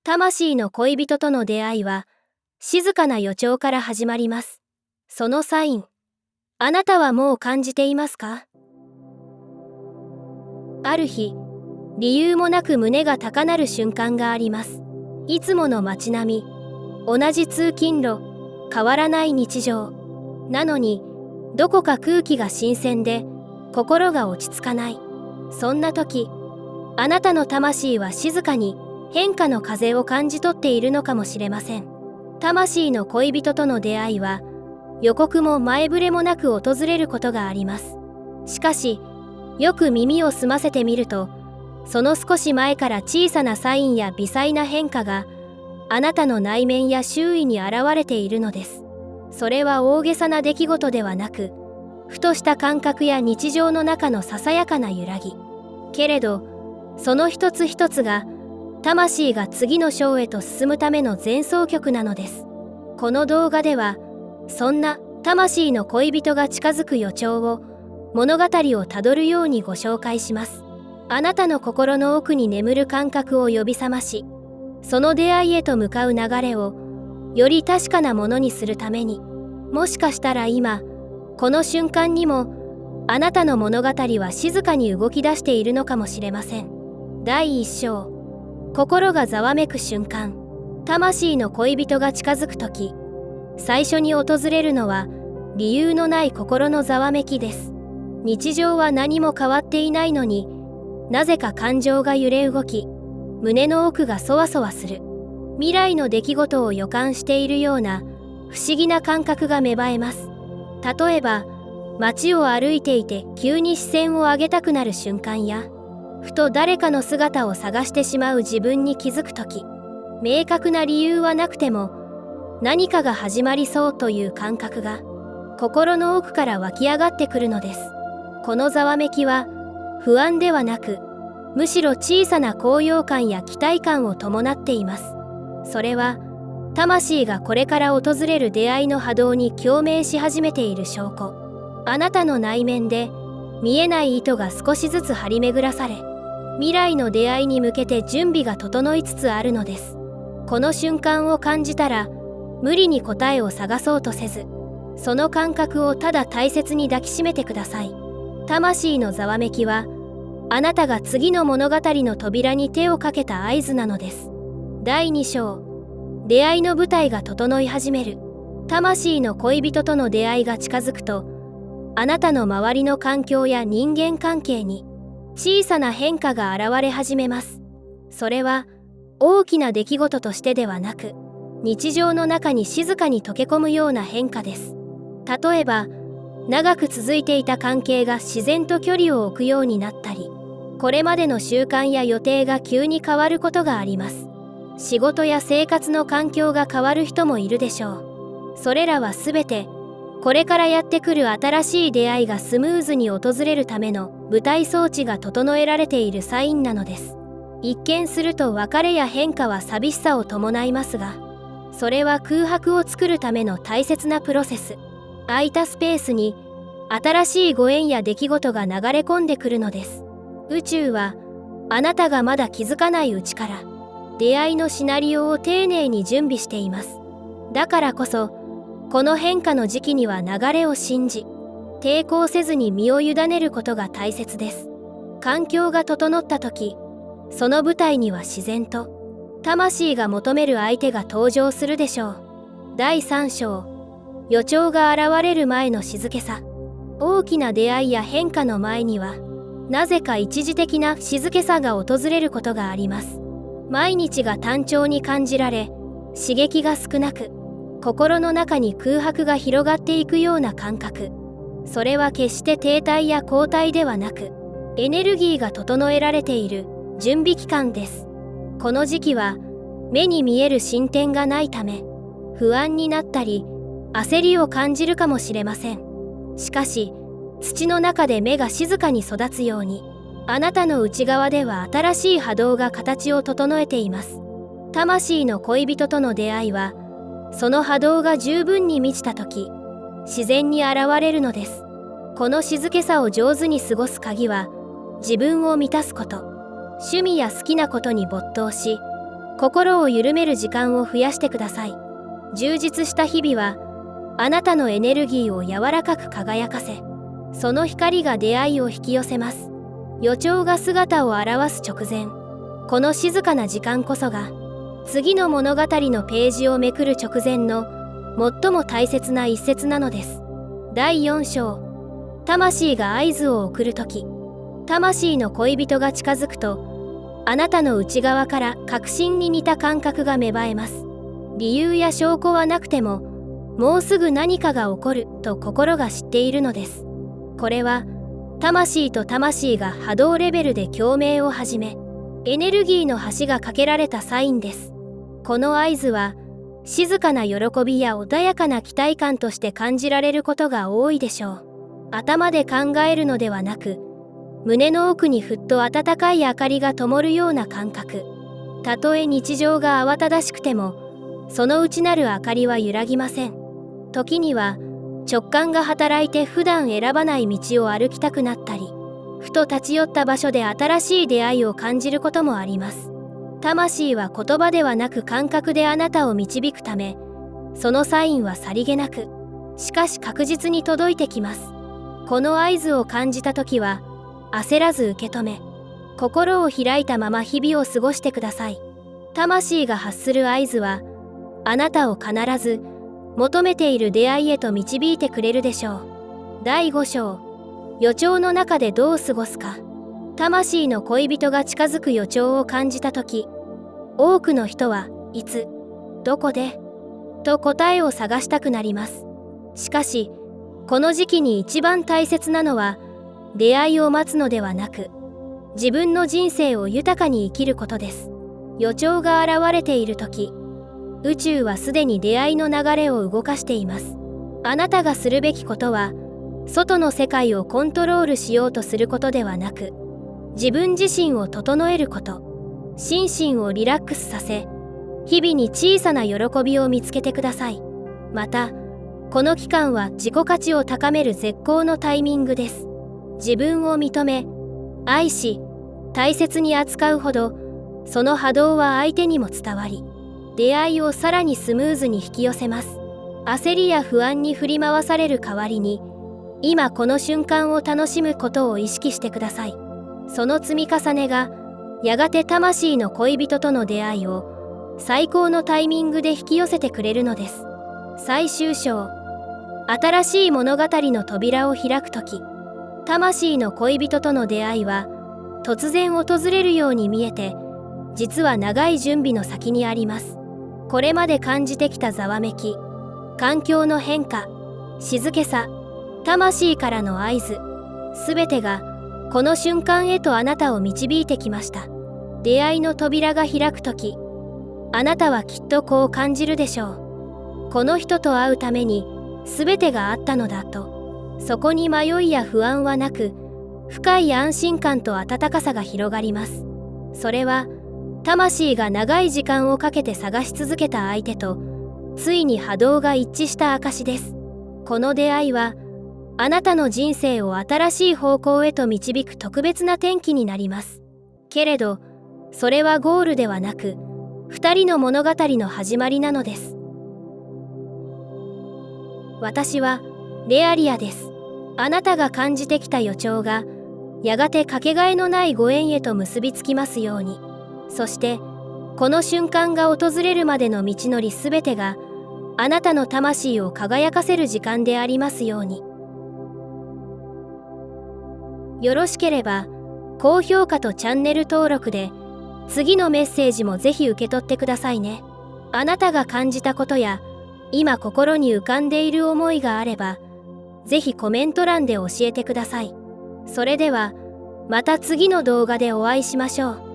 魂の恋人との出会いは、静かな予兆から始まります。そのサイン、あなたはもう感じていますか？ある日、理由もなく胸が高鳴る瞬間があります。いつもの街並み、同じ通勤路、変わらない日常。なのに、どこか空気が新鮮で、心が落ち着かない。そんな時、あなたの魂は静かに変化の風を感じ取っているのかもしれません。魂の恋人との出会いは、予告も前触れもなく訪れることがあります。しかし、よく耳を澄ませてみると、その少し前から小さなサインや微細な変化が、あなたの内面や周囲に現れているのです。それは大げさな出来事ではなく、ふとした感覚や日常の中のささやかな揺らぎ。けれど、その一つ一つが、魂が次の章へと進むための前奏曲なのです。この動画では、そんな魂の恋人が近づく予兆を、物語をたどるようにご紹介します。あなたの心の奥に眠る感覚を呼び覚まし、その出会いへと向かう流れを、より確かなものにするために、もしかしたら今、この瞬間にも、あなたの物語は静かに動き出しているのかもしれません。第1章、心がざわめく瞬間。魂の恋人が近づくとき、最初に訪れるのは、理由のない心のざわめきです。日常は何も変わっていないのに、なぜか感情が揺れ動き、胸の奥がそわそわする。未来の出来事を予感しているような不思議な感覚が芽生えます。例えば、街を歩いていて急に視線を上げたくなる瞬間や、ふと誰かの姿を探してしまう自分に気づくとき、明確な理由はなくても、何かが始まりそうという感覚が、心の奥から湧き上がってくるのです。このざわめきは、不安ではなく、むしろ小さな高揚感や期待感を伴っています。それは、魂がこれから訪れる出会いの波動に共鳴し始めている証拠。あなたの内面で、見えない糸が少しずつ張り巡らされ、未来の出会いに向けて準備が整いつつあるのです。この瞬間を感じたら、無理に答えを探そうとせず、その感覚をただ大切に抱きしめてください。魂のざわめきは、あなたが次の物語の扉に手をかけた合図なのです。第2章、出会いの舞台が整い始める。魂の恋人との出会いが近づくと、あなたの周りの環境や人間関係に小さな変化が現れ始めます。それは大きな出来事としてではなく、日常の中に静かに溶け込むような変化です。例えば、長く続いていた関係が自然と距離を置くようになったり、これまでの習慣や予定が急に変わることがあります。仕事や生活の環境が変わる人もいるでしょう。それらはすべて、これからやってくる新しい出会いがスムーズに訪れるための舞台装置が整えられているサインなのです。一見すると別れや変化は寂しさを伴いますが、それは空白を作るための大切なプロセス。空いたスペースに新しいご縁や出来事が流れ込んでくるのです。宇宙はあなたがまだ気づかないうちから出会いのシナリオを丁寧に準備しています。だからこそこの変化の時期には流れを信じ、抵抗せずに身を委ねることが大切です。環境が整った時、その舞台には自然と魂が求める相手が登場するでしょう。第3章、予兆が現れる前の静けさ。大きな出会いや変化の前には、なぜか一時的な静けさが訪れることがあります。毎日が単調に感じられ、刺激が少なく、心の中に空白が広がっていくような感覚。それは決して停滞や後退ではなく、エネルギーが整えられている準備期間です。この時期は、目に見える進展がないため、不安になったり、焦りを感じるかもしれません。しかし、土の中で芽が静かに育つように、あなたの内側では新しい波動が形を整えています。魂の恋人との出会いは、その波動が十分に満ちた時、自然に現れるのです。この静けさを上手に過ごす鍵は、自分を満たすこと、趣味や好きなことに没頭し、心を緩める時間を増やしてください。充実した日々はあなたのエネルギーを柔らかく輝かせ、その光が出会いを引き寄せます。予兆が姿を現す直前、この静かな時間こそが次の物語のページをめくる直前の最も大切な一節なのです。第4章、魂が合図を送るとき。魂の恋人が近づくと、あなたの内側から確信に似た感覚が芽生えます。理由や証拠はなくても、もうすぐ何かが起こると心が知っているのです。これは魂と魂が波動レベルで共鳴を始め、エネルギーの橋が架けられたサインです。この合図は静かな喜びや穏やかな期待感として感じられることが多いでしょう。頭で考えるのではなく、胸の奥にふっと温かい明かりが灯るような感覚。たとえ日常が慌ただしくても、その内なる明かりは揺らぎません。時には直感が働いて普段選ばない道を歩きたくなったり、ふと立ち寄った場所で新しい出会いを感じることもあります。魂は言葉ではなく感覚であなたを導くため、そのサインはさりげなく、しかし確実に届いてきます。この合図を感じたときは、焦らず受け止め、心を開いたまま日々を過ごしてください。魂が発する合図は、あなたを必ず求めている出会いへと導いてくれるでしょう。第5章、予兆の中でどう過ごすか。魂の恋人が近づく予兆を感じたとき、多くの人はいつ、どこで、と答えを探したくなります。しかし、この時期に一番大切なのは、出会いを待つのではなく、自分の人生を豊かに生きることです。予兆が現れているとき、宇宙はすでに出会いの流れを動かしています。あなたがするべきことは、外の世界をコントロールしようとすることではなく、自分自身を整えること、心身をリラックスさせ、日々に小さな喜びを見つけてください。また、この期間は自己価値を高める絶好のタイミングです。自分を認め、愛し、大切に扱うほど、その波動は相手にも伝わり、出会いをさらにスムーズに引き寄せます。焦りや不安に振り回される代わりに、今この瞬間を楽しむことを意識してください。その積み重ねが、やがて魂の恋人との出会いを最高のタイミングで引き寄せてくれるのです。最終章、新しい物語の扉を開くとき、魂の恋人との出会いは突然訪れるように見えて、実は長い準備の先にあります。これまで感じてきたざわめき、環境の変化、静けさ、魂からの合図、すべてがこの瞬間へとあなたを導いてきました。出会いの扉が開くとき、あなたはきっとこう感じるでしょう。この人と会うために全てがあったのだと。そこに迷いや不安はなく、深い安心感と温かさが広がります。それは魂が長い時間をかけて探し続けた相手とついに波動が一致した証です。この出会いはあなたの人生を新しい方向へと導く特別な転機になります。けれどそれはゴールではなく、二人の物語の始まりなのです。私はレアリアです。あなたが感じてきた予兆がやがてかけがえのないご縁へと結びつきますように。そしてこの瞬間が訪れるまでの道のりすべてがあなたの魂を輝かせる時間でありますように。よろしければ高評価とチャンネル登録で次のメッセージもぜひ受け取ってくださいね。あなたが感じたことや今心に浮かんでいる思いがあればぜひコメント欄で教えてください。それではまた次の動画でお会いしましょう。